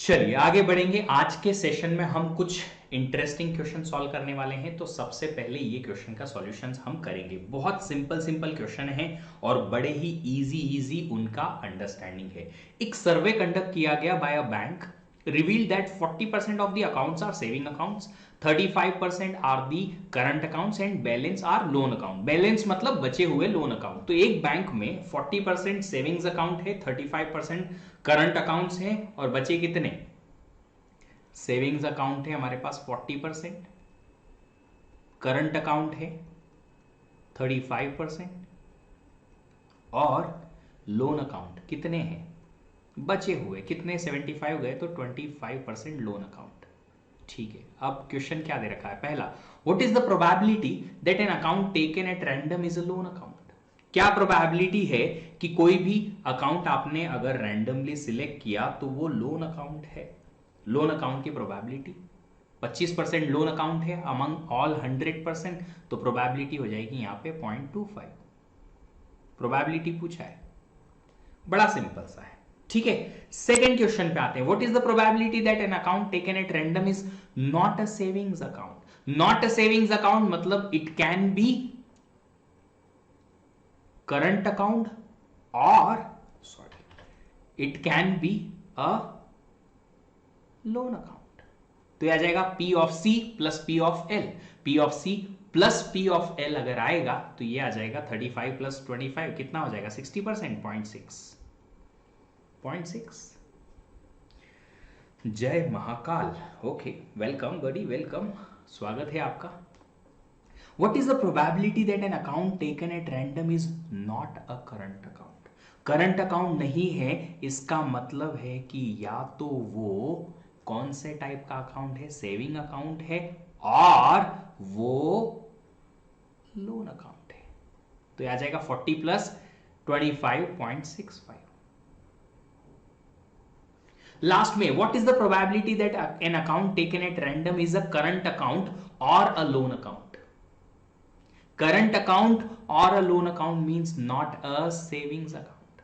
चलिए आगे बढ़ेंगे। आज के सेशन में हम कुछ इंटरेस्टिंग क्वेश्चन सॉल्व करने वाले हैं। तो सबसे पहले ये क्वेश्चन का सॉल्यूशंस हम करेंगे। बहुत सिंपल सिंपल क्वेश्चन है और बड़े ही इजी इजी उनका अंडरस्टैंडिंग है। एक सर्वे कंडक्ट किया गया by a bank revealed that 40% of the accounts are saving accounts, 35% are the current accounts and balance are loan account. Balance मतलब बचे हुए लोन अकाउंट। तो एक बैंक में 40% सेविंग्स अकाउंट है, 35% करंट अकाउंट्स हैं और बचे कितने? सेविंग्स अकाउंट है हमारे पास 40%, करंट अकाउंट है 35% और लोन अकाउंट कितने हैं? बचे हुए कितने? 75 गए तो 25% लोन अकाउंट। ठीक है, अब क्वेश्चन क्या दे रखा है? पहला, what is the probability that an account taken at random is a loan account? क्या प्रोबेबिलिटी है कि कोई भी अकाउंट आपने अगर रैंडमली सिलेक्ट किया तो वो लोन अकाउंट है? लोन अकाउंट की प्रोबेबिलिटी 25% लोन अकाउंट है अमंग ऑल 100%, तो प्रोबेबिलिटी हो जाएगी यहां पे 0.25। प्रोबेबिलिटी पूछा है, बड़ा सिंपल सा है। ठीक है, सेकेंड क्वेश्चन पे आते हैं। What is the probability that an account taken at random is not a savings account? Not a savings account मतलब it can be current account और it can be a loan account. तो आ जाएगा P of C plus P of L। P of C plus P of L अगर आएगा तो ये आ जाएगा 35 प्लस 25 कितना हो जाएगा? 60%, 0.6। जय महाकाल। ओके, वेलकम बडी, वेलकम, स्वागत है आपका। What is the probability that an account taken at random is not a current account? Current account नहीं है, इसका मतलब है कि या तो वो कौन से टाइप का अकाउंट है? सेविंग अकाउंट है और वो लोन अकाउंट है। तो आ जाएगा 40 प्लस 25.65। लास्ट में, what is the probability that an account taken at random is a current account और a loan account? Current account और a loan account means not a savings account,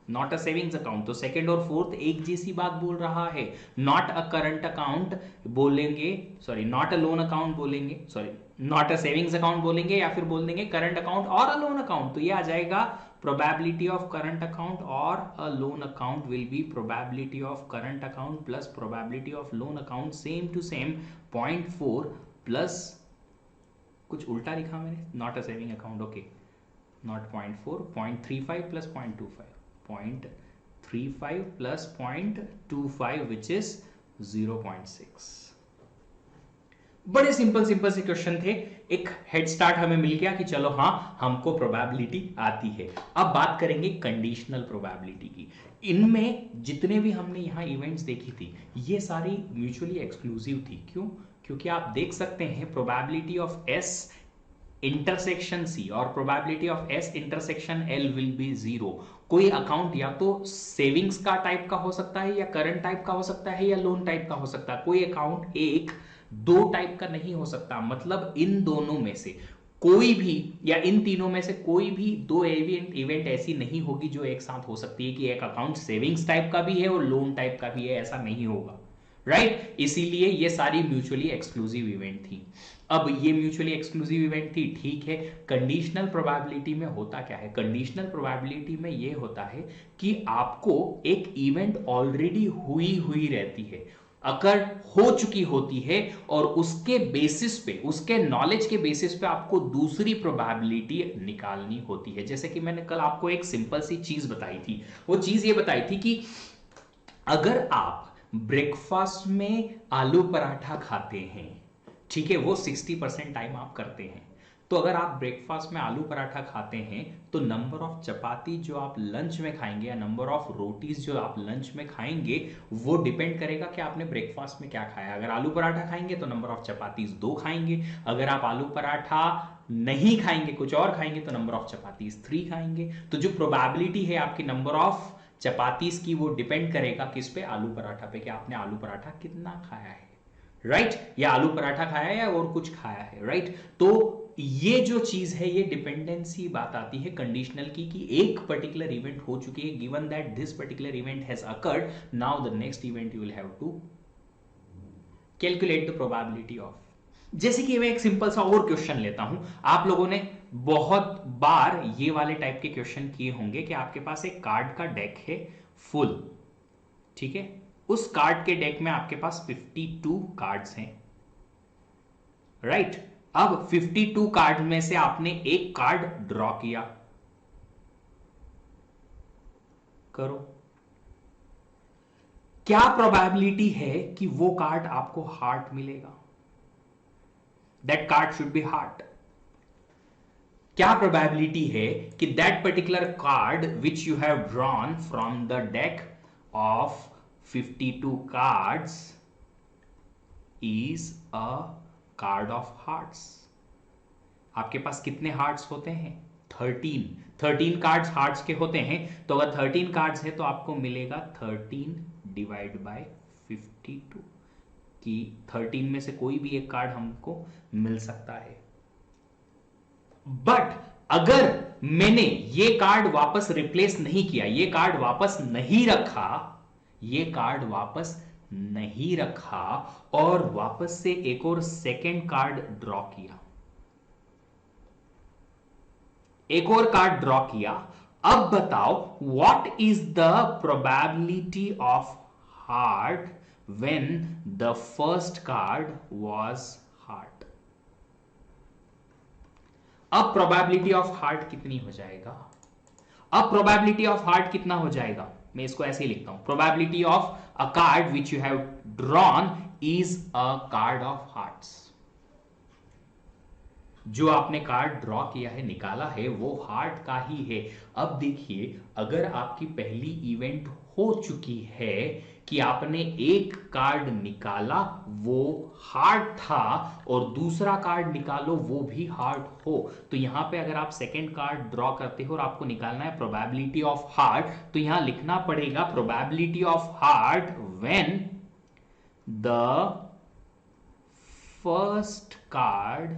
not a savings account. तो second और fourth एक जैसी बात बोल रहा है। नॉट अ करंट अकाउंट बोलेंगे, sorry not a loan account बोलेंगे, sorry not a savings account बोलेंगे, या फिर बोल देंगे करंट अकाउंट और अ लोन अकाउंट। तो ये आ जाएगा probability of current account or a loan account will be probability of current account plus probability of loan account, same to same 0.4 plus कुछ उल्टा लिखा मैंने, not a saving account, okay, not 0.4, 0.35 plus 0.25, 0.35 plus 0.25 which is 0.6। बड़े simple simple से question थे। एक head start हमें मिल गया कि चलो हाँ हमको प्रोबेबिलिटी आती है। अब बात करेंगे कंडीशनल प्रोबेबिलिटी की। इनमें जितने भी हमने यहां इवेंट्स देखी थी ये सारी म्यूचुअली एक्सक्लूसिव थी। क्यों? क्योंकि आप देख सकते हैं probability of S intersection C और probability of S intersection L will be 0। कोई अकाउंट या तो सेविंग्स का टाइप का हो सकता है या करंट टाइप का हो सकता है या लोन टाइप का हो सकता है। कोई अकाउंट एक दो टाइप का नहीं हो सकता। मतलब इन दोनों में से कोई भी या इन तीनों में से कोई भी दो इवेंट ऐसी नहीं होगी जो एक साथ हो सकती है कि एक अकाउंट सेविंग्स टाइप का भी है और लोन टाइप का भी है, ऐसा नहीं होगा। राइट, इसीलिए ये सारी म्यूचुअली एक्सक्लूसिव इवेंट थी। अब ये म्यूचुअली एक्सक्लूसिव इवेंट थी, ठीक है। कंडीशनल प्रोबेबिलिटी में होता क्या है? कंडीशनल प्रोबेबिलिटी में ये होता है कि आपको एक इवेंट ऑलरेडी हुई रहती है, अगर हो चुकी होती है, और उसके बेसिस पे, उसके नॉलेज के बेसिस पे आपको दूसरी प्रोबेबिलिटी निकालनी होती है। जैसे कि मैंने कल आपको एक सिंपल सी चीज बताई थी। वो चीज ये बताई थी कि अगर आप ब्रेकफास्ट में आलू पराठा खाते हैं, ठीक है, वो 60% टाइम आप करते हैं। तो अगर आप ब्रेकफास्ट में आलू पराठा खाते हैं तो नंबर ऑफ चपाती जो आप लंच में खाएंगे या नंबर ऑफ रोटीज जो आप लंच में खाएंगे वो डिपेंड करेगा कि आपने ब्रेकफास्ट में क्या खाया। अगर आलू पराठा खाएंगे तो नंबर ऑफ चपातीज 2 खाएंगे। अगर आप आलू पराठा नहीं खाएंगे, कुछ और खाएंगे, तो नंबर ऑफ चपातीज 3 खाएंगे। तो जो प्रोबेबिलिटी है आपकी नंबर ऑफ चपातीज की वो डिपेंड करेगा किस पे? आलू पराठा पे, कि आपने आलू पराठा कितना खाया है। राइट, या आलू पराठा खाया है या और कुछ खाया है। राइट, तो ये जो चीज है ये डिपेंडेंसी बात आती है कंडीशनल की कि एक पर्टिकुलर इवेंट हो चुकी है, given that this particular event has occurred, now the next event you will have to calculate the probability of. जैसे कि मैं एक सिंपल सा और क्वेश्चन लेता हूं, आप लोगों ने बहुत बार ये वाले टाइप के क्वेश्चन किए होंगे कि आपके पास एक कार्ड का डेक है फुल, ठीक है, उस कार्ड के डेक में आपके पास 52 कार्ड्स हैं, राइट। अब 52 कार्ड में से आपने एक कार्ड ड्रॉ किया, करो, क्या प्रोबेबिलिटी है कि वो कार्ड आपको हार्ट मिलेगा? That card should be heart. क्या प्रोबेबिलिटी है कि that particular card which you have drawn from the deck of 52 cards is a card of hearts? आपके पास कितने हार्ट्स होते हैं? 13 कार्ड्स हार्ट्स के होते हैं, तो अगर 13 कार्ड्स है तो आपको मिलेगा 13 डिवाइड बाय 52, कि 13 में से कोई भी एक कार्ड हमको मिल सकता है। बट अगर मैंने ये कार्ड वापस रिप्लेस नहीं किया, ये कार्ड वापस नहीं रखा, ये कार्ड वापस नहीं रखा और वापस से एक और सेकेंड कार्ड ड्रॉ किया, एक और कार्ड ड्रॉ किया, अब बताओ what is the probability of heart when the first card was heart? अब प्रोबेबिलिटी ऑफ हार्ट कितनी हो जाएगा? अब प्रोबेबिलिटी ऑफ हार्ट कितना हो जाएगा? मैं इसको ऐसे ही लिखता हूं, probability of a card which you have drawn is a card of hearts. जो आपने कार्ड ड्रॉ किया है, निकाला है, वो हार्ट का ही है। अब देखिए, अगर आपकी पहली इवेंट हो चुकी है कि आपने एक कार्ड निकाला वो हार्ट था और दूसरा कार्ड निकालो वो भी हार्ट हो, तो यहां पे अगर आप सेकेंड कार्ड ड्रॉ करते हो और आपको निकालना है प्रोबेबिलिटी ऑफ हार्ट, तो यहां लिखना पड़ेगा probability of heart when the first card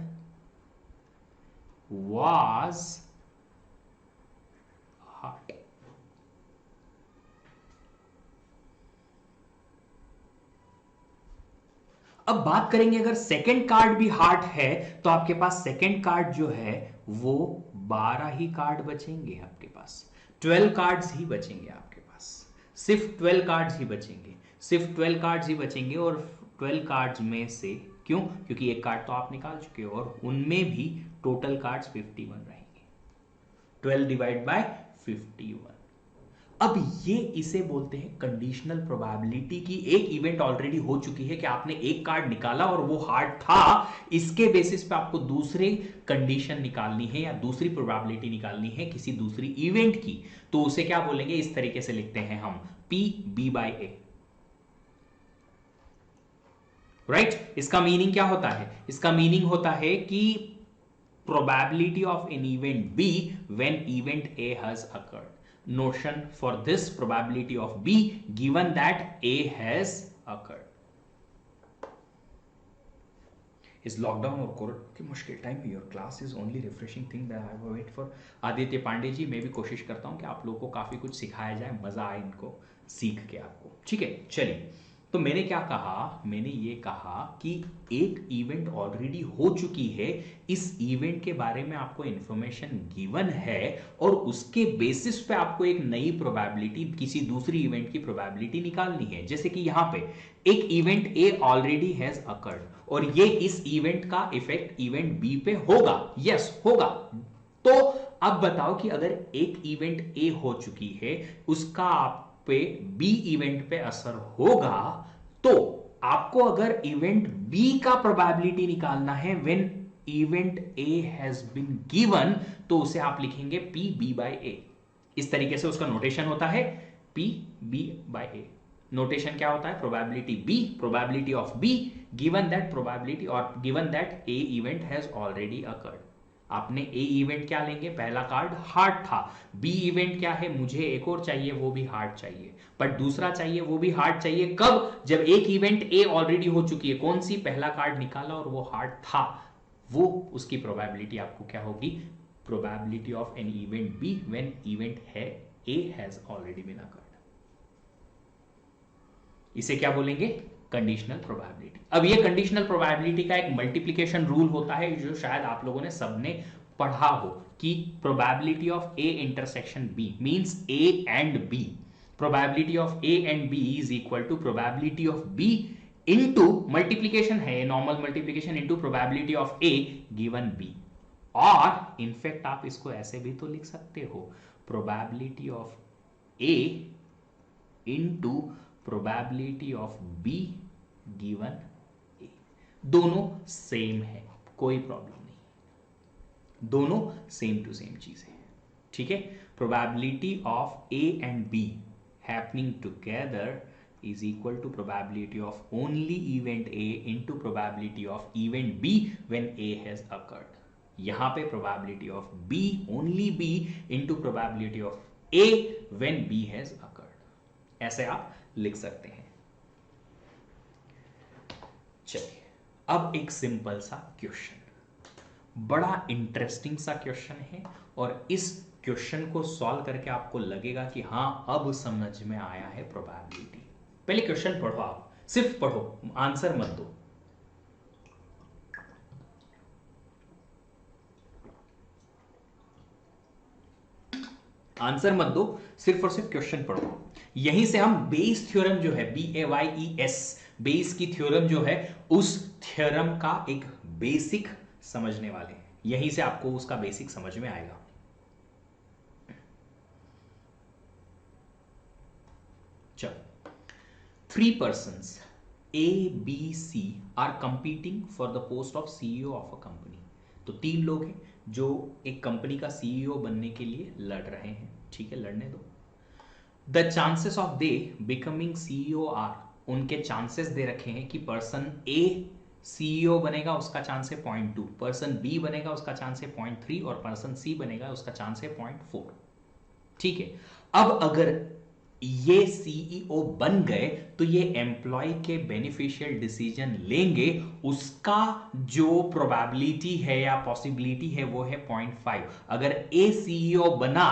was heart। अब बात करेंगे अगर सेकंड कार्ड भी हार्ट है तो आपके पास सेकंड कार्ड जो है वो 12 ही कार्ड बचेंगे, आपके पास 12 कार्ड्स ही बचेंगे, आपके पास सिर्फ 12 कार्ड्स ही बचेंगे, सिर्फ 12 कार्ड्स ही बचेंगे। और 12 कार्ड्स में से क्यों? क्योंकि एक कार्ड तो आप निकाल चुके हो और उनमें भी टोटल कार्ड्स 51 रहेंगे, 12 डिवाइड बाय 51। अब ये इसे बोलते हैं कंडीशनल प्रोबेबिलिटी की एक इवेंट ऑलरेडी हो चुकी है कि आपने एक कार्ड निकाला और वो हार्ट था, इसके बेसिस पे आपको दूसरी कंडीशन निकालनी है या दूसरी प्रोबेबिलिटी निकालनी है किसी दूसरी इवेंट की, तो उसे क्या बोलेंगे? इस तरीके से लिखते हैं हम P B by A, right. इसका मीनिंग क्या होता है? इसका मीनिंग होता है कि probability of an event B when event A has occurred. Notion for this probability of B given that A has occurred. Is lockdown or corona की मुश्किल टाइम में your class is only refreshing thing that I have wait for. Aditya Pandey ji, मैं भी कोशिश करता हूं कि आप लोगों को काफी कुछ सिखाया जाए, मजा आए इनको सीख के आपको, ठीक है। चलिए, तो मैंने क्या कहा? मैंने ये कहा कि एक इवेंट ऑलरेडी हो चुकी है, इस इवेंट के बारे में आपको इंफॉर्मेशन गिवन है और उसके बेसिस पे आपको एक नई प्रोबेबिलिटी, किसी दूसरी इवेंट की प्रोबेबिलिटी निकालनी है। जैसे कि यहां पे एक event A already has occurred और ये इस इवेंट का इफेक्ट इवेंट बी पे होगा, यस होगा। तो अब बताओ कि अगर एक इवेंट ए हो चुकी है, उसका आप पे बी इवेंट पे असर होगा, तो आपको अगर इवेंट बी का प्रोबेबिलिटी निकालना है when event A has been given, तो उसे आप लिखेंगे पी बी बाय ए। इस तरीके से उसका नोटेशन होता है P B by A. Notation क्या होता है? Probability B, probability of B given that probability और given that A event has already occurred. आपने ए इवेंट क्या लेंगे? पहला कार्ड हार्ट था। बी इवेंट क्या है? मुझे एक और चाहिए, वो भी हार्ट चाहिए, बट दूसरा चाहिए वो भी हार्ट चाहिए। कब? जब एक इवेंट ए ऑलरेडी हो चुकी है। कौन सी? पहला कार्ड निकाला और वो हार्ट था। वो उसकी प्रोबेबिलिटी आपको क्या होगी, probability of an event B when event है A has already been occurred. इसे क्या बोलेंगे, कंडीशनल प्रोबेबिलिटी। अब ये कंडीशनल प्रोबेबिलिटी का एक मल्टीप्लिकेशन रूल होता है जो शायद आप लोगों ने सबने पढ़ा हो कि probability of A intersection B means A and B, probability of A and B is equal to probability of B into, multiplication है normal multiplication, into probability of A given B. और इनफैक्ट आप इसको ऐसे भी तो लिख सकते हो, probability of A into probability of B given A. दोनों सेम है, कोई प्रॉब्लम नहीं, दोनों सेम टू सेम चीज है, ठीक है। Probability of A and be happening together is equal to probability of only event A into probability of event B when A has occurred। यहां पे probability of B only B into probability of A when B has occurred, ऐसे आप लिख सकते हैं। चलिए अब एक सिंपल सा क्वेश्चन, बड़ा इंटरेस्टिंग सा क्वेश्चन है, और इस क्वेश्चन को सॉल्व करके आपको लगेगा कि हां अब समझ में आया है प्रोबेबिलिटी। पहले क्वेश्चन पढ़ो, आप सिर्फ पढ़ो, आंसर मत दो। आंसर मत दो, सिर्फ और सिर्फ क्वेश्चन पढ़ो। यहीं से हम बेस थ्योरम जो है, BAYES, बेस की थ्योरम जो है, उस थ्योरम का एक बेसिक समझने वाले हैं। यहीं से आपको उसका बेसिक समझ में आएगा। चलो, 3 persons A, B, C are competing for the post of CEO of a company। तो 3 लोग हैं जो एक कंपनी का CEO बनने के लिए लड़ रहे हैं, ठीक है, लड़ने दो। The chances of they becoming CEO are, उनके चांसेस दे रखे हैं कि पर्सन A CEO बनेगा, उसका चांस है 0.2, पर्सन B बनेगा, उसका चांस है 0.3, और पर्सन C बनेगा, उसका चांस है 0.4, ठीक है। अब अगर ये सीईओ बन गए तो ये एम्प्लॉय के बेनिफिशियल डिसीजन लेंगे, उसका जो प्रोबेबिलिटी है या पॉसिबिलिटी है वो है 0.5। अगर ए सीईओ बना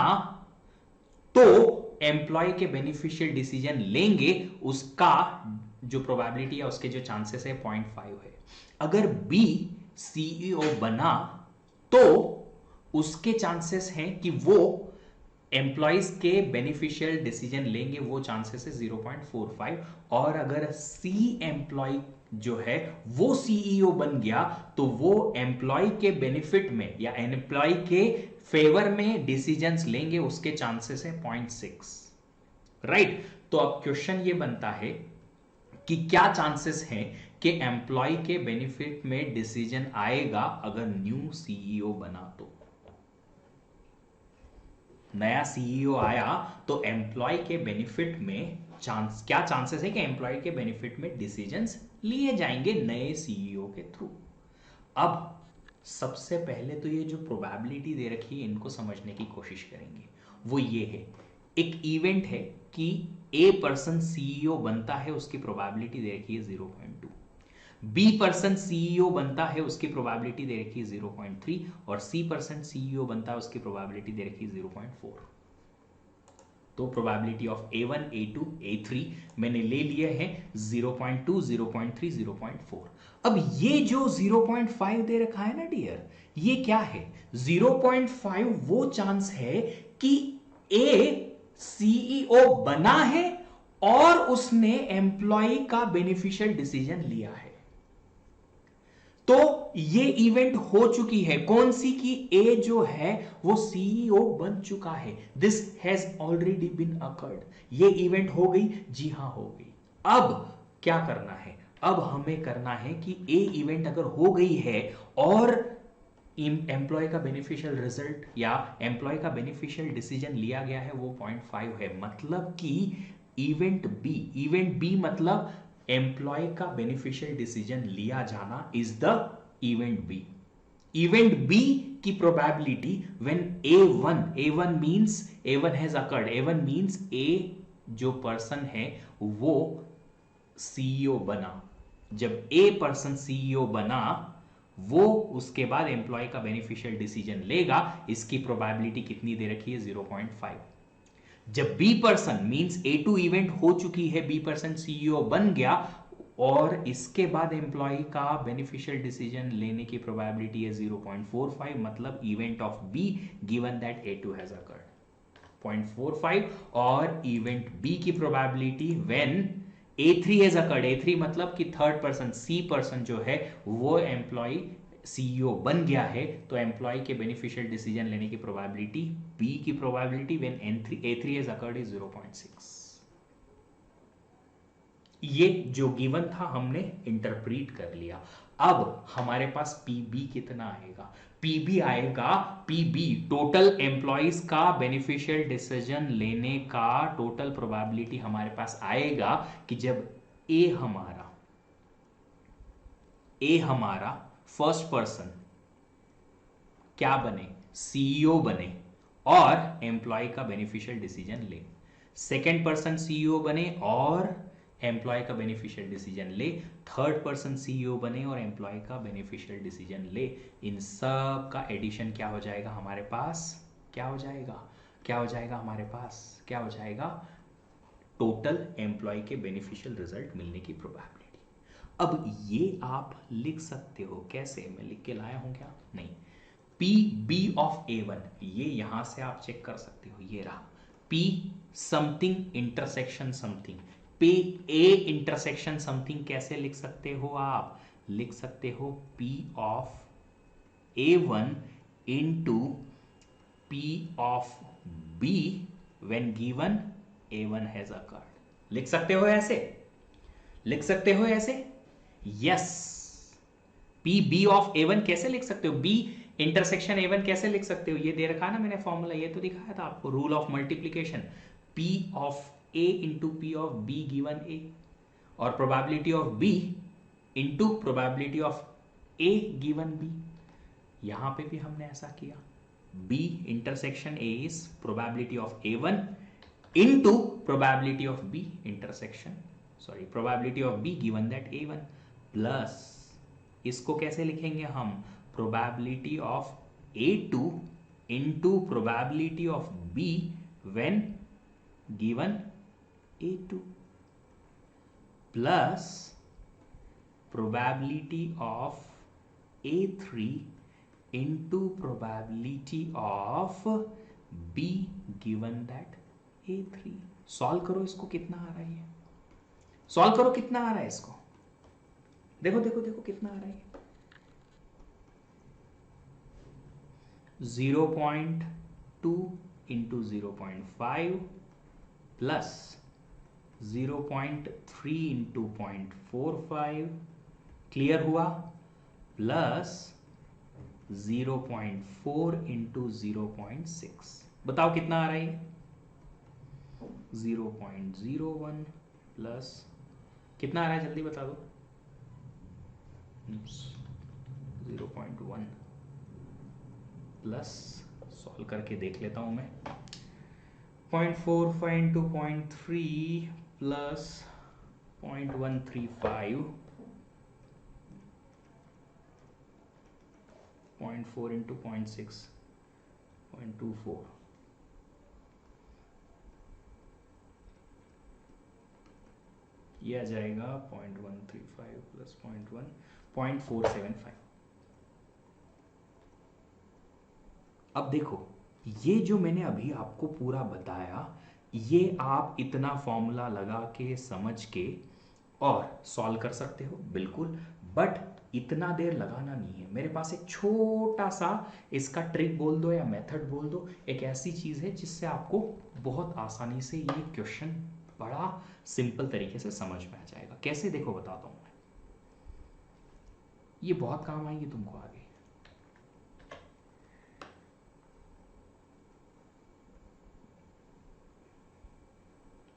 तो एम्प्लॉय के बेनिफिशियल डिसीजन लेंगे, उसका जो प्रोबेबिलिटी है, उसके जो चांसेस है 0.5 है। अगर बी सीईओ बना तो उसके चांसेस हैं कि वो एम्प्लॉयज के बेनिफिशियल डिसीजन लेंगे, वो चांसेस है 0.45। और अगर सी एम्प्लॉय जो है वो सीईओ बन गया तो वो एम्प्लॉय के बेनिफिट में या एम्प्लॉय के फेवर में डिसीजंस लेंगे, उसके चांसेस है 0.6, राइट। तो अब क्वेश्चन ये बनता है कि क्या चांसेस हैं कि एम्प्लॉय के बेनिफिट में डिसीजन आएगा अगर न्यू सीईओ बना तो। नया सीईओ आया तो एम्प्लॉय के बेनिफिट में क्या चांसेस है कि एम्प्लॉय के बेनिफिट में डिसीजंस लिए जाएंगे नए सीईओ के थ्रू। अब सबसे पहले तो ये जो प्रोबेबिलिटी दे रखी है इनको समझने की कोशिश करेंगे। वो ये है, एक इवेंट है कि ए पर्सन सीईओ बनता है, उसकी प्रोबेबिलिटी दे रखी है 0.2। बी पर्सन सीईओ बनता है, उसकी प्रोबेबिलिटी दे रखी है 0.3, और सी पर्सन सीईओ बनता है, उसकी प्रोबेबिलिटी दे रखी है 0.4। तो probability of A1, A2, A3 मैंने ले लिए हैं 0.2, 0.3, 0.4। अब ये जो 0.5 दे रखा है ना डियर, ये क्या है? 0.5 वो चांस है कि ए सीईओ बना है और उसने एम्प्लॉय का बेनिफिशियल डिसीजन लिया है। तो ये इवेंट हो चुकी है, कौन सी की ए जो है वो सीईओ बन चुका है। This has already been occurred. ये इवेंट हो गई, जी हां हो गई। अब क्या करना है? अब हमें करना है कि ए इवेंट अगर हो गई है और एम्प्लॉय का बेनिफिशियल रिजल्ट या एम्प्लॉय का बेनिफिशियल डिसीजन लिया गया है वो 0.5 है, मतलब कि इवेंट बी मतलब एम्प्लॉय का बेनिफिशियल डिसीजन लिया जाना is the event B. Event B की probability when A1 means A1 has occurred, A1 means A जो पर्सन है वो सीईओ बना। जब ए पर्सन सीईओ बना वो उसके बाद एम्प्लॉय का बेनिफिशियल डिसीजन लेगा। इसकी प्रोबेबिलिटी कितनी दे रखी है? 0.5। जब B person means A two event हो चुकी है, बी पर्सन सीईओ बन गया और इसके बाद एम्प्लॉय का बेनिफिशियल डिसीजन लेने की प्रोबेबिलिटी है 0.45, मतलब event of B given that A two has occurred 0.45, और इवेंट बी की probability when A3 has occurred, A3 मतलब कि थर्ड पर्सन सी पर्सन जो है वो एम्प्लॉय सीईओ बन गया है, तो एम्प्लॉय के बेनिफिशियल डिसीजन लेने की प्रोबेबिलिटी बी की probability when A3 has occurred is 0.6। ये जो गिवन था हमने इंटरप्रीट कर लिया। अब हमारे पास पीबी कितना आएगा? पीबी आएगा, पीबी टोटल एम्प्लॉइज का बेनिफिशियल डिसीजन लेने का टोटल प्रोबेबिलिटी हमारे पास आएगा कि जब ए हमारा फर्स्ट पर्सन क्या बने? सीईओ बने और एम्प्लॉय का बेनिफिशियल डिसीजन ले। सेकेंड पर्सन सीईओ बने और एम्प्लॉय का बेनिफिशियल डिसीजन ले। थर्ड पर्सन सीईओ बने और एम्प्लॉय का बेनिफिशियल डिसीजन ले। इन सब का एडिशन क्या हो जाएगा हमारे पास? क्या हो जाएगा हमारे पास? क्या हो जाएगा? टोटल एम्प्लॉय के बेनिफिशियल रिजल्ट मिलने की प्रोबेबिलिटी। अब ये आप लिख सकते हो कैसे? मैं लिख के लाया हूं क्या? नहीं। पी बी ऑफ A1, ये यहां से आप चेक कर सकते हो, ये रहा P समथिंग इंटरसेक्शन समथिंग। पे ए इंटरसेक्शन समथिंग कैसे लिख सकते हो? आप लिख सकते हो P of A1 into P of B when given A1 has occurred. लिख सकते हो ऐसे? लिख सकते हो ऐसे? Yes. P B of A1 कैसे लिख सकते हो? बी इंटरसेक्शन A1 कैसे लिख सकते हो? ये दे रखा है ना मैंने फॉर्मूला, ये तो दिखाया था आपको, rule of multiplication. P of A into P of B given A, और probability of B into probability of A given B। यहां पे भी हमने ऐसा किया। B intersection A is probability of A1 into probability of B intersection, sorry probability of B given that A1, plus इसको कैसे लिखेंगे हम? Probability of A2 into probability of B when given A2, plus probability of A3 into probability of B given that A3। Solve करो इसको, कितना आ रहा है? Solve करो, कितना आ रहा है इसको? देखो देखो देखो कितना आ रहा है? 0.2 इंटू 0.5 प्लस 0.3 इंटू 0.45, क्लियर हुआ? प्लस 0.4 इंटू 0.6, बताओ कितना आ रहा है? 0.01 प्लस कितना आ रहा है? जल्दी बता दो। 0.1 प्लस, सॉल्व करके देख लेता हूं मैं। 0.45 इंटू 0.3 प्लस 0.135, 0.4 इंटू 0.6 0.24, ये आ जाएगा 0.135 प्लस 0.1 0.475। अब देखो, ये जो मैंने अभी आपको पूरा बताया, ये आप इतना फॉर्मूला लगा के समझ के और सॉल्व कर सकते हो बिल्कुल, बट इतना देर लगाना नहीं है। मेरे पास एक छोटा सा इसका ट्रिक बोल दो या मेथड बोल दो, एक ऐसी चीज है जिससे आपको बहुत आसानी से ये क्वेश्चन बड़ा सिंपल तरीके से समझ में आ जाएगा। कैसे? देखो बताता हूं मैं, ये बहुत काम आएगी तुमको आगे।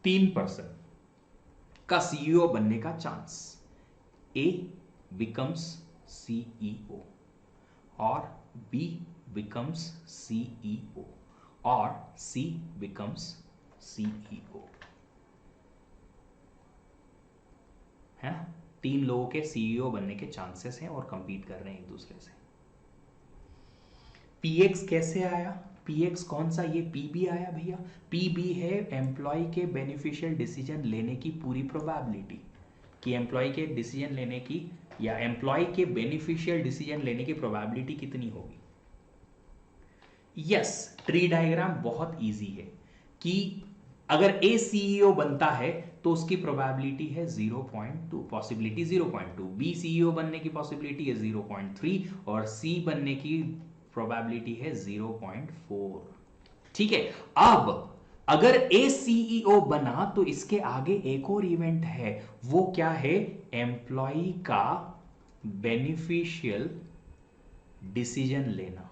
3% का सीईओ बनने का चांस, ए बिकम्स सीईओ और बी बिकम्स सीईओ और सी बिकम्स सीईओ है। 3 लोगों के सीईओ बनने के चांसेस हैं और कंपीट कर रहे हैं एक दूसरे से। पीएक्स कैसे आया? पीएक्स कौन सा? ये पीबी आया भैया। पीबी है एम्प्लॉय के बेनिफिशियल डिसीजन लेने की पूरी प्रोबेबिलिटी, कि एम्प्लॉय के डिसीजन लेने की या एम्प्लॉय के बेनिफिशियल डिसीजन लेने की प्रोबेबिलिटी कितनी होगी। यस, ट्री डायग्राम बहुत इजी है कि अगर ए सीईओ बनता है तो उसकी प्रोबेबिलिटी है 0.2, पॉसिबिलिटी 0.2, बी सीईओ बनने की पॉसिबिलिटी है 0.3 और सी बनने की प्रोबेबिलिटी है 0.4। ठीक है, अब अगर ए सीईओ बना तो इसके आगे एक और इवेंट है, वो क्या है? एम्प्लॉय का बेनिफिशियल डिसीजन लेना।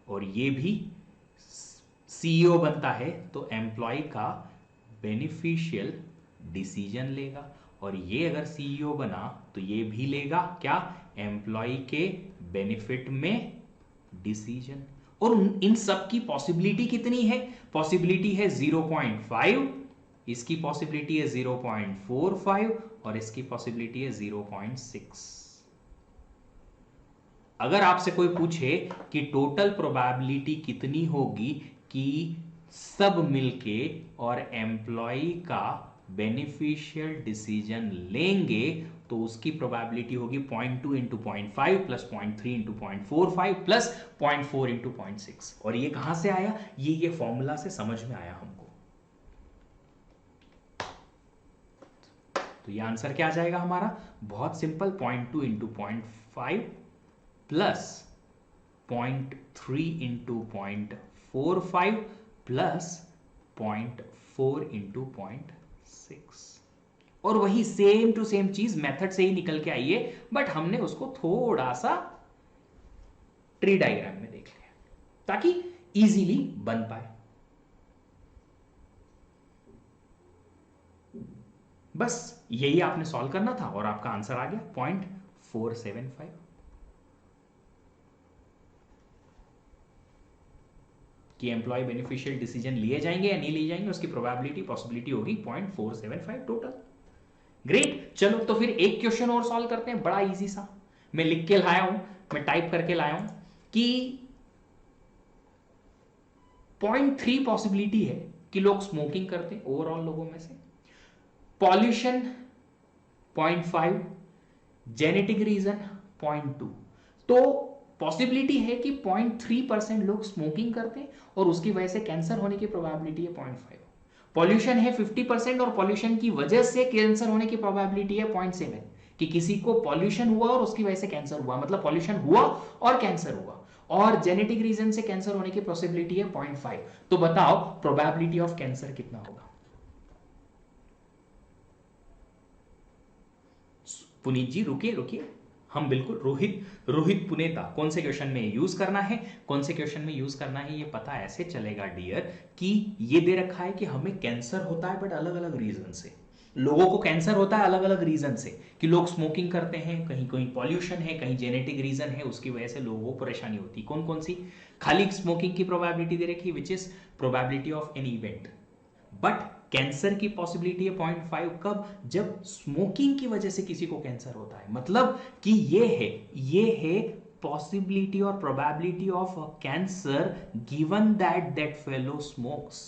और ये भी सीईओ बनता है तो एम्प्लॉय का बेनिफिशियल डिसीजन लेगा, और ये अगर सीईओ बना तो ये भी लेगा क्या? एम्प्लॉय के बेनिफिट में डिसीजन। और इन सब की पॉसिबिलिटी कितनी है? पॉसिबिलिटी है 0.5, इसकी पॉसिबिलिटी है 0.45 और इसकी पॉसिबिलिटी है 0.6। अगर आपसे कोई पूछे कि टोटल प्रोबेबिलिटी कितनी होगी कि सब मिलके और एम्प्लॉय का बेनिफिशियल डिसीजन लेंगे, तो उसकी प्रोबेबिलिटी होगी 0.2 into 0.5 plus 0.3 into 0.45 plus 0.4 into 0.6। और ये कहां से आया? ये फॉर्मूला से समझ में आया हमको। तो ये आंसर क्या आ जाएगा हमारा? बहुत simple, 0.2 into 0.5 plus 0.3 into 0.45 plus 0.4 into 0.6। और वही सेम टू सेम चीज मेथड से ही निकल के आई है, बट हमने उसको थोड़ा सा ट्री डायग्राम में देख लिया ताकि इजीली बन पाए। बस यही आपने सॉल्व करना था और आपका आंसर आ गया 0.475। कि एम्प्लॉय बेनिफिशियल डिसीजन लिए जाएंगे या नहीं लिए जाएंगे, उसकी प्रोबेबिलिटी पॉसिबिलिटी होगी 0.475 टोटल। ग्रेट, चलो तो फिर एक क्वेश्चन और सॉल्व करते हैं, बड़ा इजी सा। मैं लिख के लाया हूं, मैं टाइप करके लाया हूं कि 0.3 पॉसिबिलिटी है कि लोग स्मोकिंग करते हैं ओवरऑल लोगों में से, पॉल्यूशन 0.5, जेनेटिक रीजन 0.2। तो पॉसिबिलिटी है कि 0.3% लोग स्मोकिंग करते हैं और उसकी वजह से कैंसर होने की प्रोबेबिलिटी है 0.5। पॉल्यूशन है 50% और पॉल्यूशन की वजह से कैंसर होने की प्रोबेबिलिटी है 0.7, कि किसी को पॉल्यूशन हुआ और उसकी वजह से कैंसर हुआ, मतलब पॉल्यूशन हुआ और कैंसर हुआ। और जेनेटिक रीजन से कैंसर होने की पॉसिबिलिटी है 0.5। तो बताओ प्रोबेबिलिटी ऑफ कैंसर कितना होगा? पुनीत जी रुकिए रुकिए, हम बिल्कुल रोहित पुनेता, कौन से क्वेश्चन में यूज करना है, कौन से क्वेश्चन में यूज करना है ये पता ऐसे चलेगा डियर, कि ये दे रखा है कि हमें कैंसर होता है बट अलग अलग रीजन से। लोगों को कैंसर होता है अलग अलग रीजन से, कि लोग स्मोकिंग करते हैं, कहीं कहीं पॉल्यूशन है, कहीं जेनेटिक रीजन है, उसकी वजह से लोगों को परेशानी होती है। कौन कौन सी? खाली स्मोकिंग की प्रोबेबिलिटी दे रखी, which is probability of an event, but cancer की पॉसिबिलिटी है 0.5। कब? जब स्मोकिंग की वजह से किसी को कैंसर होता है। मतलब कि ये है पॉसिबिलिटी और probability of cancer given that fellow smokes,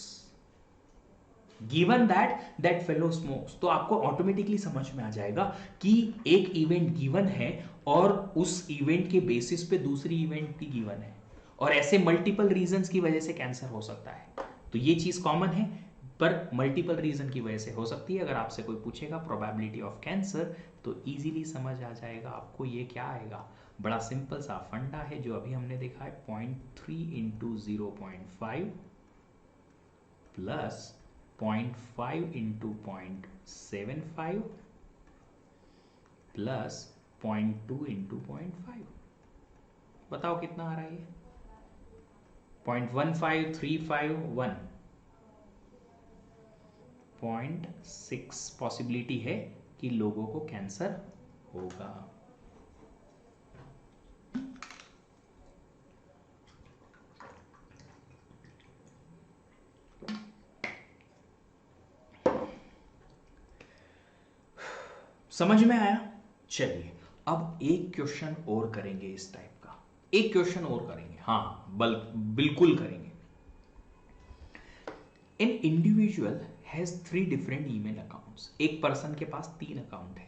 given that fellow smokes. तो आपको ऑटोमेटिकली समझ में आ जाएगा कि एक इवेंट गिवन है और उस इवेंट के बेसिस पे दूसरी इवेंट भी गिवन है, और ऐसे मल्टीपल रीजंस की वजह से कैंसर हो सकता है। तो ये चीज कॉमन है, पर मल्टीपल रीजन की वजह से हो सकती है। अगर आपसे कोई पूछेगा प्रोबेबिलिटी ऑफ कैंसर तो इजीली समझ आ जाएगा आपको ये क्या आएगा। बड़ा सिंपल सा फंडा है जो अभी हमने देखा है, 0.3 into 0.5 plus 0.5 into 0.75 plus 0.2 into 0.5। बताओ कितना आ रहा है ये? 0.15351, 0.6 पॉसिबिलिटी है कि लोगों को कैंसर होगा। समझ में आया? चलिए अब एक क्वेश्चन और करेंगे इस टाइप का, एक क्वेश्चन और करेंगे, हाँ बिल्कुल करेंगे। An individual has 3 different email accounts, एक पर्सन के पास 3 अकाउंट है।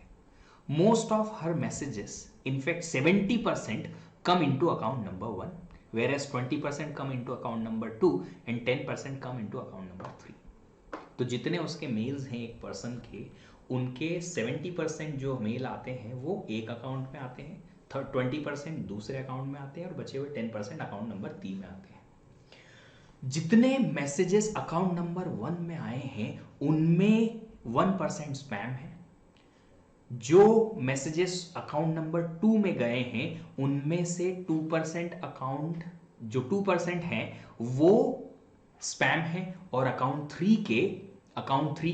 Most of her messages, in fact 70% come into account number 1, whereas 20% come into account number 2 and 10% come into account number 3. तो जितने उसके मेल्स हैं एक पर्सन के, उनके 70% जो मेल आते हैं वो एक अकाउंट में आते हैं, 20% दूसरे अकाउंट में आते हैं और बचे हुए 10% अकाउंट नंबर 3 में आते हैं। जितने मैसेजेस अकाउंट नंबर 1 में आए हैं उनमें 1% स्पैम है, जो मैसेजेस अकाउंट नंबर 2 में गए हैं उनमें से 2% अकाउंट, जो 2% है वो स्पैम है, और अकाउंट 3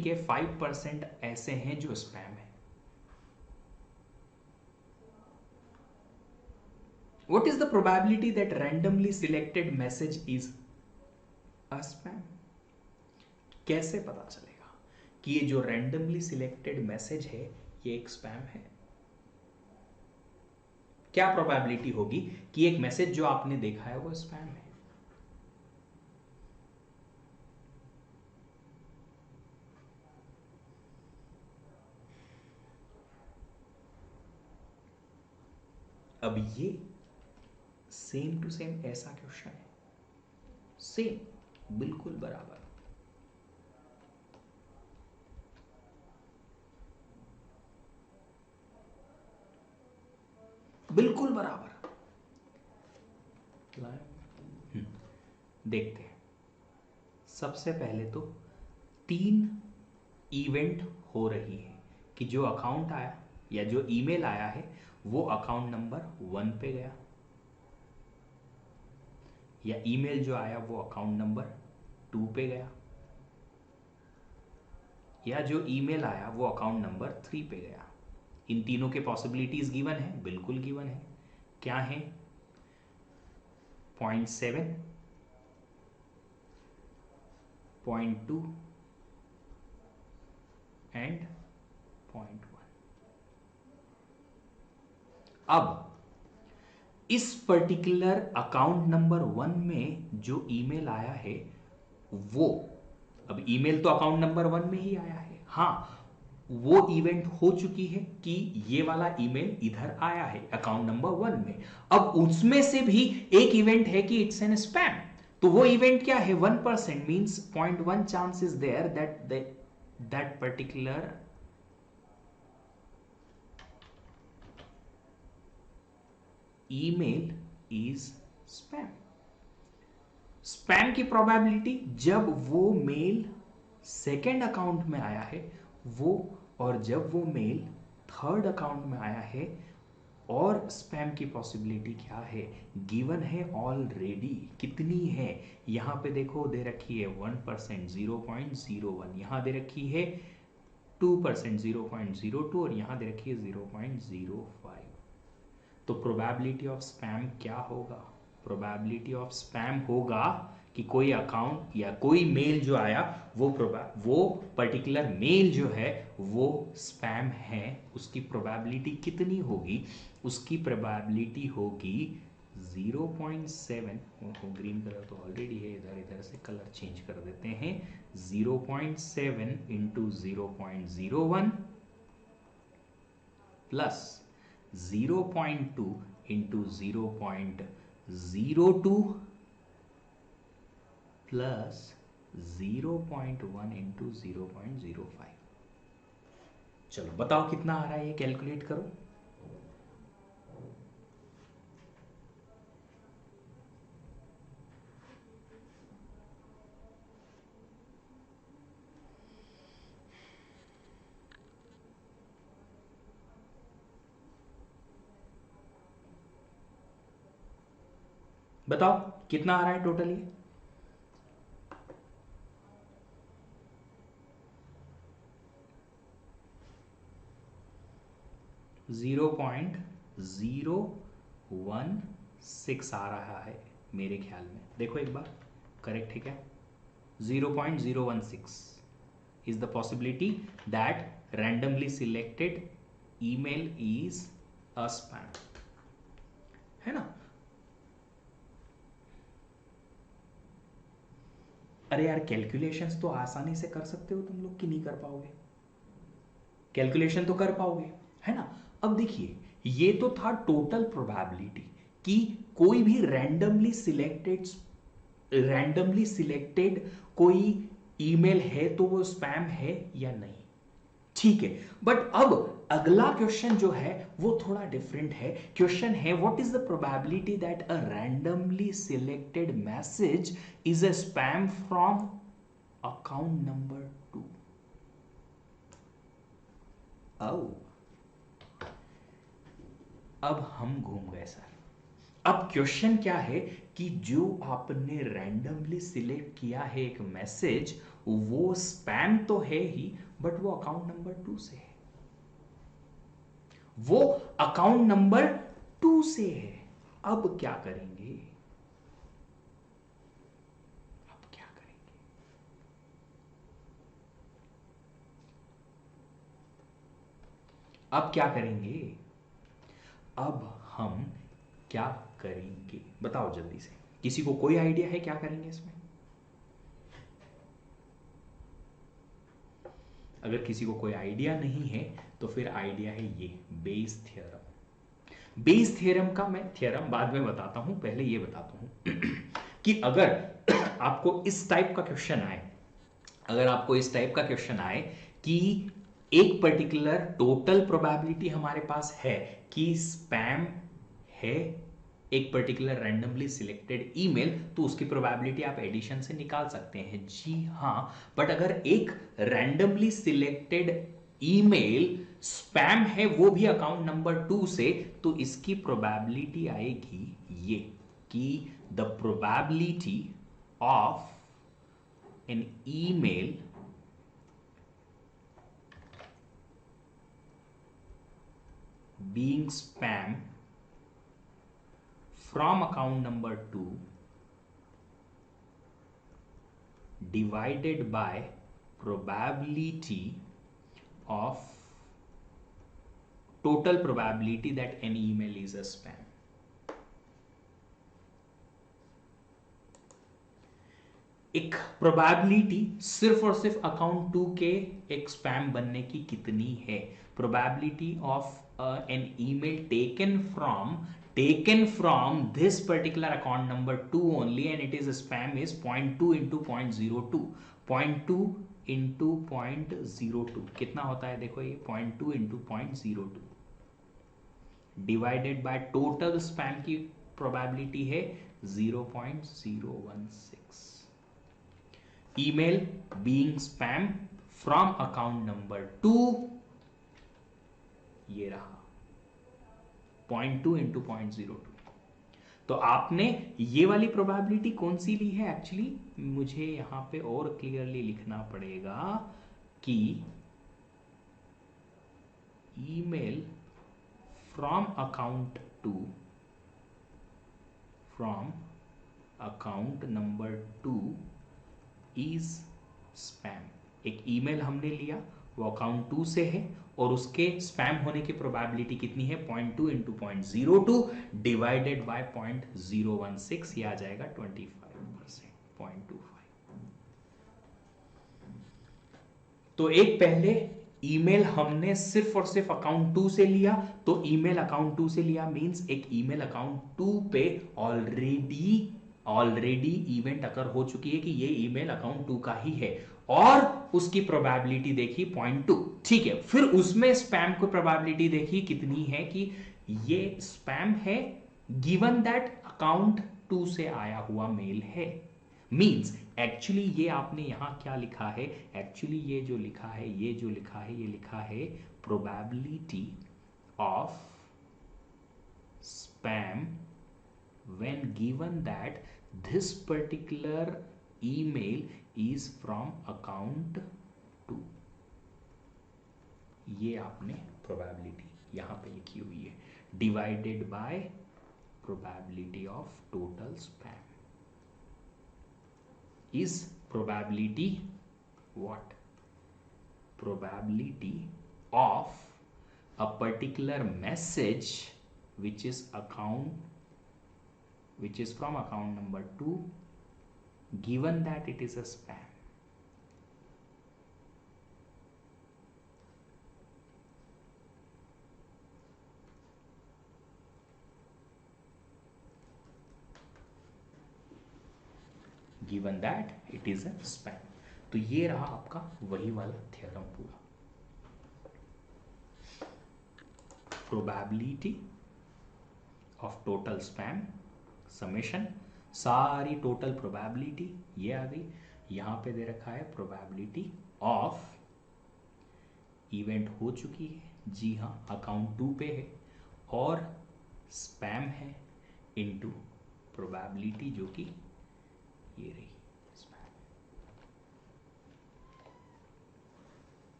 के 5% ऐसे हैं जो स्पैम है। What is the probability that randomly selected message is a spam? कैसे पता चलेगा कि ये जो रैंडमली सिलेक्टेड मैसेज है ये एक स्पैम है? क्या प्रोबेबिलिटी होगी कि एक मैसेज जो आपने देखा है वो स्पैम है? अब ये सेम टू सेम ऐसा क्वेश्चन है, सेम बिल्कुल बराबर, बिल्कुल बराबर। देखते हैं, सबसे पहले तो 3 इवेंट हो रही है कि जो अकाउंट आया या जो ईमेल आया है वो अकाउंट नंबर 1 पे गया, या ईमेल जो आया वो अकाउंट नंबर 2 पे गया, या जो ईमेल आया वो अकाउंट नंबर 3 पे गया। इन तीनों के पॉसिबिलिटीज गिवन है, बिल्कुल गिवन है। क्या है? 0.7, 0.2 एंड 0.1। अब इस पर्टिकुलर अकाउंट नंबर 1 में जो ईमेल आया है वो, अब ईमेल तो अकाउंट नंबर 1 में ही आया है, हाँ वो इवेंट हो चुकी है कि ये वाला ईमेल इधर आया है अकाउंट नंबर 1 में। अब उसमें से भी एक इवेंट है कि इट्स एन स्पैम, तो वो इवेंट क्या है? 1%, means 0.1 chance is there that particular email is spam. Spam की प्रोबेबिलिटी जब वो मेल सेकेंड अकाउंट में आया है वो, और जब वो मेल थर्ड अकाउंट में आया है, और स्पैम की पॉसिबिलिटी क्या है? गिवन है ऑलरेडी। कितनी है? यहां पे देखो दे रखी है 1%, 0.01, यहां दे रखी है 2%, 0.02, और यहां दे रखी है 0.05। तो प्रोबेबिलिटी ऑफ स्पैम क्या होगा? प्रोबेबिलिटी ऑफ स्पैम होगा कि कोई अकाउंट या कोई मेल जो आया वो पर्टिकुलर मेल जो है वो स्पैम है। उसकी प्रोबेबिलिटी कितनी होगी? उसकी प्रोबेबिलिटी होगी 0.7। ग्रीन कलर तो ऑलरेडी है, इधर से कलर चेंज कर देते हैं। 0.7 into 0.01 plus 0.2 into 0.02 plus 0.1 into 0.05। चलो बताओ कितना आ रहा है, ये कैलकुलेट करो। बताओ कितना आ रहा है टोटल ये? $0.016 आ रहा है मेरे ख्याल में। देखो एक बार करेक्ट है क्या? 0.016 is the possibility that randomly selected email is a spam, है ना। अरे यार कैलकुलेशंस तो आसानी से कर सकते हो तुम लोग, कि नहीं कर पाओगे? कैलकुलेशन तो कर पाओगे, है ना। अब देखिए, ये तो था टोटल प्रोबेबिलिटी कि कोई भी रैंडमली सिलेक्टेड कोई ईमेल है तो वो स्पैम है या नहीं, ठीक है। बट अब अगला क्वेश्चन जो है वो थोड़ा डिफरेंट है। क्वेश्चन है what is the probability that a randomly selected message is a spam from account number 2। अब हम घूम गए सर। अब क्वेश्चन क्या है कि जो आपने रैंडमली सिलेक्ट किया है एक मैसेज, वो स्पैम तो है ही, बट वो अकाउंट नंबर 2 से है। वो अकाउंट नंबर 2 से है। अब क्या करेंगे? अब क्या करेंगे? अब क्या करेंगे? अब हम क्या करेंगे बताओ जल्दी से। किसी को कोई आइडिया है क्या करेंगे इसमें? अगर किसी को कोई आइडिया नहीं है तो फिर आइडिया है ये बेस थ्योरम। बेस थ्योरम का मैं थ्योरम बाद में बताता हूं, पहले ये बताता हूं कि अगर आपको इस टाइप का क्वेश्चन आए, अगर आपको इस टाइप का क्वेश्चन आए कि एक पर्टिकुलर टोटल प्रोबेबिलिटी हमारे पास है कि स्पैम है एक पर्टिकुलर रैंडमली सिलेक्टेड ईमेल, तो उसकी प्रोबेबिलिटी आप एडिशन से निकाल सकते हैं, जी हाँ। बट अगर एक रैंडमली सिलेक्टेड ईमेल स्पैम है वो भी अकाउंट नंबर 2 से, तो इसकी प्रोबेबिलिटी आएगी ये कि the probability of an email being spam from account number 2 divided by probability of total probability that an email is a spam। एक प्रोबेबिलिटी सिर्फ और सिर्फ अकाउंट 2 के एक स्पैम बनने की कितनी है? Probability of an email taken from this particular account number 2 only and it is a spam is 0.2 into 0.02, 0.2 into 0.02 कितना होता है? देखो ये 0.2 into 0.02 divided by total spam की प्रोबेबिलिटी है 0.016। Email being spam from account number 2, ये रहा 0.2 into 0.02। तो आपने ये वाली प्रोबेबिलिटी कौन सी ली है? एक्चुअली मुझे यहां पे और क्लियरली लिखना पड़ेगा कि email from account 2 from account number 2 is spam. एक ईमेल हमने लिया, वो अकाउंट 2 से है और उसके स्पैम होने की प्रोबेबिलिटी कितनी है? 0.2 इंटू 0.02 डिवाइडेड बाय 0.016, ये आ जाएगा 25%, 0.25। तो एक पहले ईमेल हमने सिर्फ और सिर्फ अकाउंट 2 से लिया, तो ईमेल अकाउंट 2 से लिया मींस एक ईमेल अकाउंट 2 पे ऑलरेडी इवेंट अकर हो चुकी है कि ये ईमेल अकाउंट 2 का ही है और उसकी प्रोबेबिलिटी देखी 0.2, ठीक है। फिर उसमें स्पैम को प्रोबेबिलिटी देखी कितनी है कि ये स्पैम है गिवन दैट अकाउंट 2 से आया हुआ मेल है। मींस एक्चुअली ये आपने यहां क्या लिखा है? एक्चुअली ये जो लिखा है, ये लिखा है probability of spam when given that this particular email is from account 2। ये आपने प्रोबेबिलिटी यहां पे लिखी हुई है divided by probability of total spam is probability what? Probability of a particular message which is from account number 2 given that it is a spam. Given that it is a spam. तो ये रहा आपका वही वाला theorem पूरा. Probability of total spam summation, सारी total probability ये आ गई. यहां पे दे रखा है प्रोबेबिलिटी ऑफ इवेंट हो चुकी है, जी हाँ अकाउंट 2 पे है, और स्पैम है इनटू प्रोबेबिलिटी जो कि ये रही स्पैम.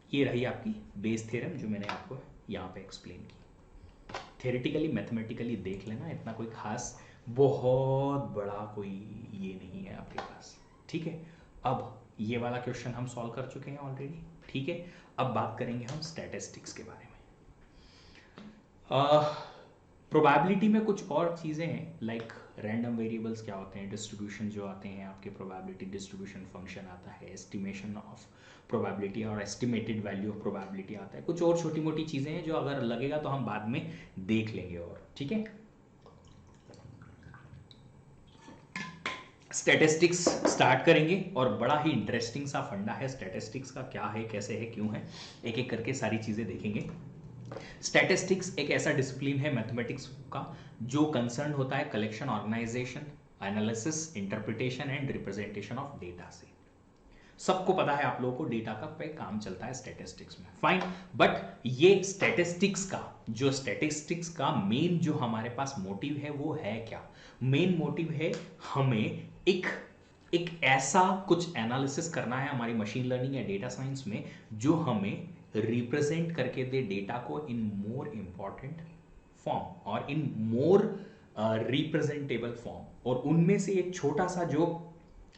ये रही आपकी बेस थ्योरम जो मैंने आपको यहाँ पे एक्सप्लेन की. थ्योरेटिकली मैथमेटिकली देख लेना, इतना कोई खास बहुत बड़ा कोई ये नहीं है आपके पास. ठीक है, अब ये वाला क्वेश्चन हम सॉल्व कर चुके हैं ऑलरेडी. ठीक है, अब बात करेंगे हम स्टैटिस्टिक्स के बारे में. प्रोबेबिलिटी में कुछ और चीज़ें हैं, लाइक रैंडम वेरिएबल्स क्या होते हैं, डिस्ट्रीब्यूशन जो आते हैं आपके, प्रोबेबिलिटी डिस्ट्रीब्यूशन फंक्शन आता है, एस्टिमेशन ऑफ प्रोबेबिलिटी और एस्टिमेटेड वैल्यू ऑफ प्रोबेबिलिटी आता है. कुछ और छोटी मोटी चीज़ें हैं जो अगर लगेगा तो हम बाद में देख लेंगे. और ठीक है, स्टैटिस्टिक्स स्टार्ट करेंगे और बड़ा ही इंटरेस्टिंग सा फंडा है स्टैटिस्टिक्स का. क्या है, कैसे है, क्यों है, एक एक करके सारी चीज़ें देखेंगे. स्टैटिस्टिक्स एक ऐसा डिसिप्लिन है मैथमेटिक्स का जो कंसर्न होता है collection, organisation, analysis, interpretation and representation of data से. सबको पता है आप लोगों को डेटा का पे काम चलता है स्टैटिस्टिक्स में, फाइन. बट ये स्टैटिस्टिक्स का मेन जो हमारे पास मोटिव है वो है क्या? मेन मोटिव है हमें एक ऐसा कुछ एनालिसिस करना है हमारी मशीन लर्निंग या डेटा साइंस में जो हमें रिप्रेजेंट करके दे डेटा को इन मोर इंपॉर्टेंट फॉर्म और इन मोर रिप्रेजेंटेबल फॉर्म. और उनमें से एक छोटा सा जो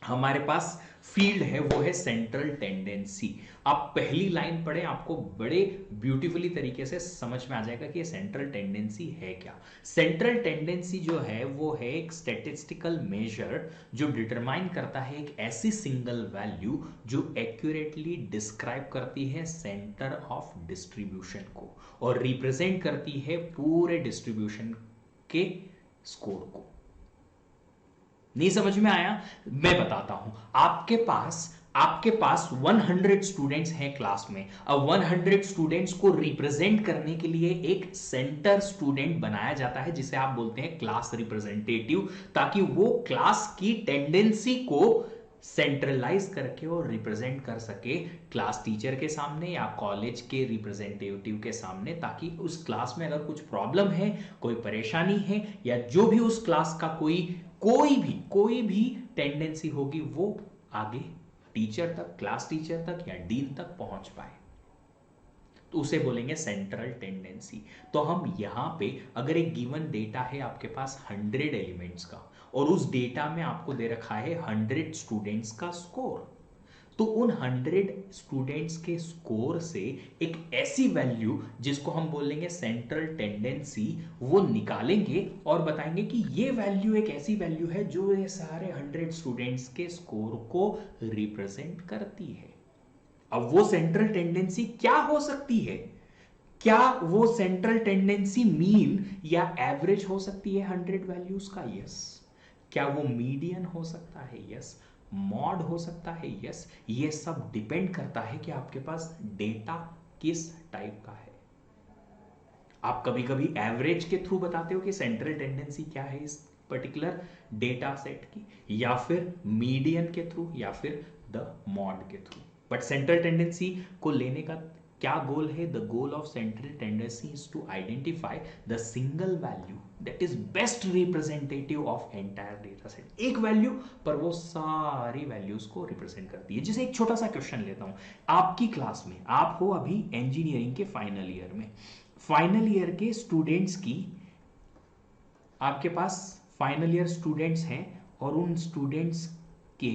हमारे पास फील्ड है वो है सेंट्रल टेंडेंसी. आप पहली लाइन पढ़ें, आपको बड़े ब्यूटीफुली तरीके से समझ में आ जाएगा कि ये सेंट्रल टेंडेंसी है क्या. सेंट्रल टेंडेंसी जो है वो है एक स्टैटिस्टिकल मेजर जो डिटरमाइन करता है एक ऐसी सिंगल वैल्यू जो एक्यूरेटली डिस्क्राइब करती है सेंटर ऑफ डिस्ट्रीब्यूशन को और रिप्रेजेंट करती है पूरे डिस्ट्रीब्यूशन के स्कोर को. नहीं समझ में आया? मैं बताता हूं. आपके पास 100 स्टूडेंट्स हैं क्लास में. अब 100 स्टूडेंट्स को रिप्रेजेंट करने के लिए एक सेंटर स्टूडेंट बनाया जाता है जिसे आप बोलते हैं क्लास रिप्रेजेंटेटिव, ताकि वो क्लास की टेंडेंसी को सेंट्रलाइज करके और रिप्रेजेंट कर सके क्लास टीचर के सामने या कॉलेज के रिप्रेजेंटेटिव के सामने, ताकि उस क्लास में अगर कुछ प्रॉब्लम है, कोई परेशानी है या जो भी उस क्लास का कोई भी टेंडेंसी होगी वो आगे टीचर तक, क्लास टीचर तक या डीन तक पहुंच पाए, तो उसे बोलेंगे सेंट्रल टेंडेंसी. तो हम यहां पे अगर एक गिवन डेटा है आपके पास 100 एलिमेंट्स का और उस डेटा में आपको दे रखा है 100 स्टूडेंट्स का स्कोर, तो उन 100 स्टूडेंट्स के स्कोर से एक ऐसी वैल्यू जिसको हम बोलेंगे सेंट्रल टेंडेंसी वो निकालेंगे और बताएंगे कि ये वैल्यू एक ऐसी वैल्यू है जो ये सारे 100 स्टूडेंट्स के स्कोर को रिप्रेजेंट करती है. अब वो सेंट्रल टेंडेंसी क्या हो सकती है? क्या वो सेंट्रल टेंडेंसी मीन या एवरेज हो सकती है 100 वैल्यूज का? यस. क्या वो मीडियन हो सकता है? यस. मॉड हो सकता है? यस. ये सब डिपेंड करता है कि आपके पास डेटा किस टाइप का है. आप कभी कभी एवरेज के थ्रू बताते हो कि सेंट्रल टेंडेंसी क्या है इस पर्टिकुलर डेटा सेट की, या फिर मीडियन के थ्रू, या फिर द मॉड के थ्रू. बट सेंट्रल टेंडेंसी को लेने का क्या गोल है? The goal of central tendency is to identify the single value that is best representative of entire data set. एक वैल्यू पर वो सारी वैल्यूज को रिप्रेजेंट करती है. जैसे एक छोटा सा क्वेश्चन लेता हूं. आपकी क्लास में आप हो अभी इंजीनियरिंग के फाइनल ईयर में, फाइनल ईयर के स्टूडेंट्स की, आपके पास फाइनल ईयर स्टूडेंट्स हैं और उन स्टूडेंट्स के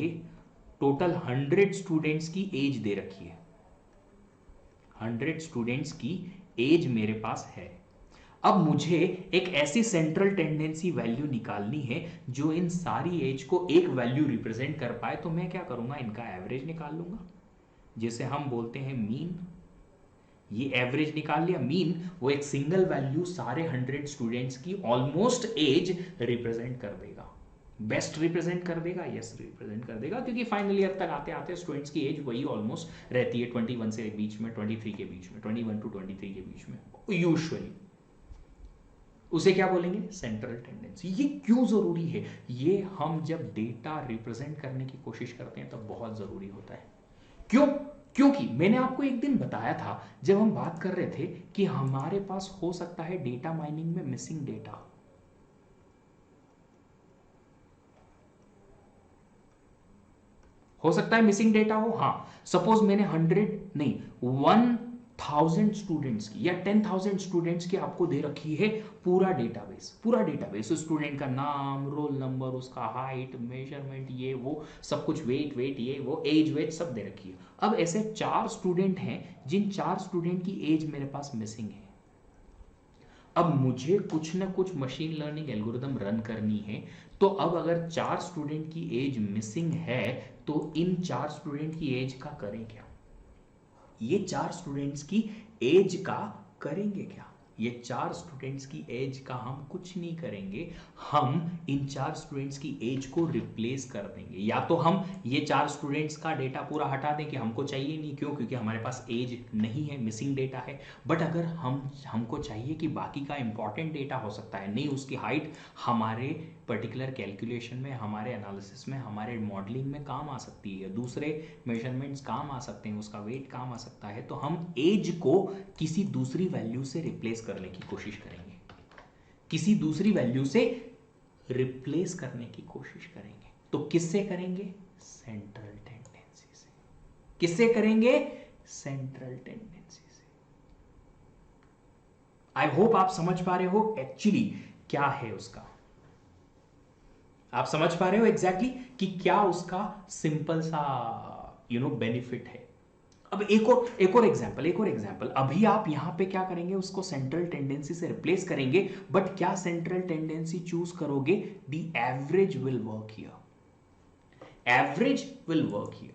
टोटल 100 स्टूडेंट्स की एज दे रखी है. 100 स्टूडेंट्स की एज मेरे पास है। अब मुझे एक ऐसी सेंट्रल टेंडेंसी वैल्यू निकालनी है जो इन सारी एज को एक वैल्यू रिप्रेजेंट कर पाए। तो मैं क्या करूंगा, इनका एवरेज निकाल लूंगा, जिसे हम बोलते हैं मीन। ये एवरेज निकाल लिया। मीन वो एक सिंगल वैल्यू सारे 100 स्टूडेंट्स की ऑलमोस्ट एज रिप्रेजेंट कर देगा। बेस्ट रिप्रेजेंट कर देगा, यस रिप्रेजेंट कर देगा, क्योंकि फाइनल ईयर तक आते आते स्टूडेंट्स की एज वही ऑलमोस्ट रहती है 21 से बीच में, 23 के बीच में, 21 टू 23 के बीच में यूजुअली। उसे क्या बोलेंगे, सेंट्रल टेंडेंसी। ये क्यों जरूरी है, ये हम जब डेटा रिप्रेजेंट करने की कोशिश करते हैं तब बहुत जरूरी होता है। क्यों? क्योंकि मैंने आपको एक दिन बताया था जब हम बात कर रहे थे कि हमारे पास हो सकता है डेटा माइनिंग में मिसिंग डेटा। हो सकता है मिसिंग डेटा हो। हाँ, सपोज मैंने 1000 स्टूडेंट्स की या 10,000 स्टूडेंट्स की आपको दे रखी है पूरा डेटाबेस, स्टूडेंट का नाम, रोल नंबर, उसका हाइट, मेजरमेंट, ये वो सब कुछ, वेट ये वो, एज वेट सब दे रखी है। अब ऐसे 4 स्टूडेंट हैं जिन 4 स्टूडेंट की एज मेरे पास मिसिंग है। अब मुझे कुछ ना कुछ मशीन लर्निंग एल्गोरिदम रन करनी है। तो अब अगर 4 स्टूडेंट की एज मिसिंग है तो इन 4 स्टूडेंट की एज का करें क्या, ये 4 स्टूडेंट्स की एज का करेंगे क्या? ये 4 स्टूडेंट्स की एज का हम कुछ नहीं करेंगे, हम इन 4 स्टूडेंट्स की एज को रिप्लेस कर देंगे। या तो हम ये 4 स्टूडेंट्स का डेटा पूरा हटा दें कि हमको चाहिए नहीं, क्यों? क्योंकि हमारे पास एज नहीं है, मिसिंग डेटा है। बट अगर हमको चाहिए कि बाकी का इंपॉर्टेंट डेटा हो सकता है, नहीं उसकी हाइट हमारे पर्टिकुलर कैलकुलेशन में, हमारे एनालिसिस में, हमारे मॉडलिंग में काम आ सकती है, दूसरे मेजरमेंट्स काम आ सकते हैं, उसका वेट काम आ सकता है, तो हम एज को किसी दूसरी वैल्यू से रिप्लेस करने की कोशिश करेंगे, किसी दूसरी वैल्यू से रिप्लेस करने की कोशिश करेंगे। तो किससे करेंगे? सेंट्रल टेंडेंसी से। किससे करेंगे? सेंट्रल टेंडेंसी से। आई होप आप समझ पा रहे हो एक्चुअली क्या है उसका, आप समझ पा रहे हो एग्जैक्टली कि क्या उसका सिंपल सा बेनिफिट है। अब एक और एग्जांपल, अभी आप यहां पे क्या करेंगे, उसको सेंट्रल टेंडेंसी से रिप्लेस करेंगे, बट क्या सेंट्रल टेंडेंसी चूज करोगे? The average will work here, average will work here,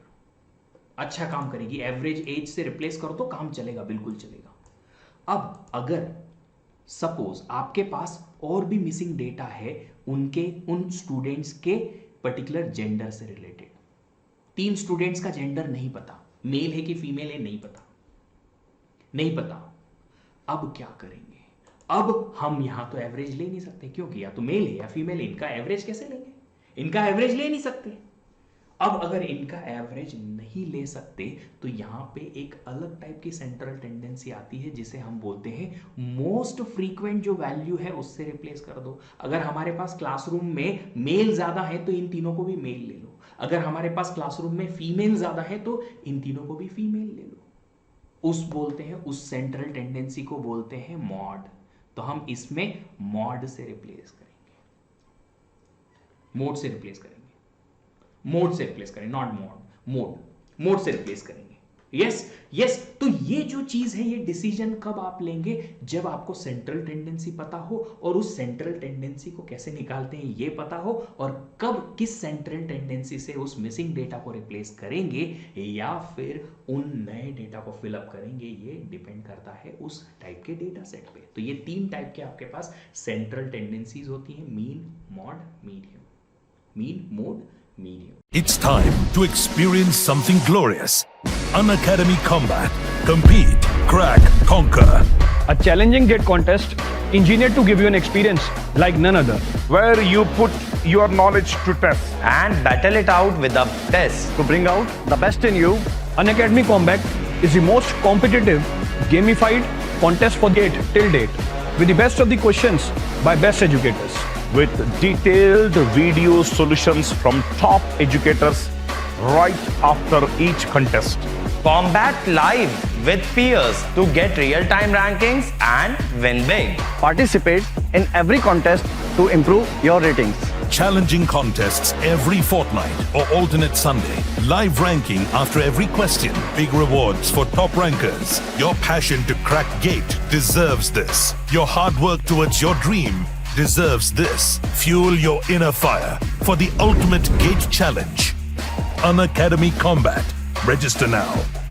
अच्छा काम करेगी। एवरेज एज से रिप्लेस करो तो काम चलेगा, बिल्कुल चलेगा। अब अगर सपोज आपके पास और भी मिसिंग डेटा है उन स्टूडेंट्स के पर्टिकुलर जेंडर से रिलेटेड, 3 स्टूडेंट्स का जेंडर नहीं पता, मेल है कि फीमेल है नहीं पता। अब क्या करेंगे? अब हम यहां तो एवरेज ले नहीं सकते, क्योंकि या तो मेल है या फीमेल है, इनका एवरेज कैसे लेंगे? इनका एवरेज ले नहीं सकते। अब अगर इनका एवरेज नहीं ले सकते तो यहां पे एक अलग टाइप की सेंट्रल टेंडेंसी आती है जिसे हम बोलते हैं मोस्ट फ्रीक्वेंट जो वैल्यू है उससे रिप्लेस कर दो। अगर हमारे पास क्लासरूम में मेल ज्यादा है तो इन तीनों को भी मेल ले लो, अगर हमारे पास क्लासरूम में फीमेल ज्यादा है तो इन तीनों को भी फीमेल ले लो। उस सेंट्रल टेंडेंसी को बोलते हैं मॉड। तो हम इसमें मॉड से रिप्लेस करेंगे, मोड से रिप्लेस करेंगे, नॉट मोड से रिप्लेस करेंगे। यस। तो ये जो चीज है, ये डिसीजन कब आप लेंगे? जब आपको सेंट्रल टेंडेंसी पता हो और उस सेंट्रल टेंडेंसी को कैसे निकालते हैं ये पता हो, और कब किस सेंट्रल टेंडेंसी से उस मिसिंग डेटा को रिप्लेस करेंगे या फिर उन नए डेटा को फिलअप करेंगे, ये डिपेंड करता है उस टाइप के डेटा सेट पे। तो ये 3 टाइप के आपके पास सेंट्रल टेंडेंसीज होती हैं, mean, mod, medium. Mean, mode, medium. It's time to experience something glorious. Unacademy Combat. Compete, crack, conquer. A challenging GATE contest engineered to give you an experience like none other. Where you put your knowledge to test and battle it out with the best. To bring out the best in you, Unacademy Combat is the most competitive, gamified contest for GATE till date, with the best of the questions by best educators. with detailed video solutions from top educators right after each contest. Combat live with peers to get real-time rankings and win big. Participate in every contest to improve your ratings. Challenging contests every fortnight or alternate Sunday. Live ranking after every question. Big rewards for top rankers. Your passion to crack Gate deserves this. Your hard work towards your dream deserves this. Fuel your inner fire for the ultimate Gate challenge. Unacademy Combat. Register now.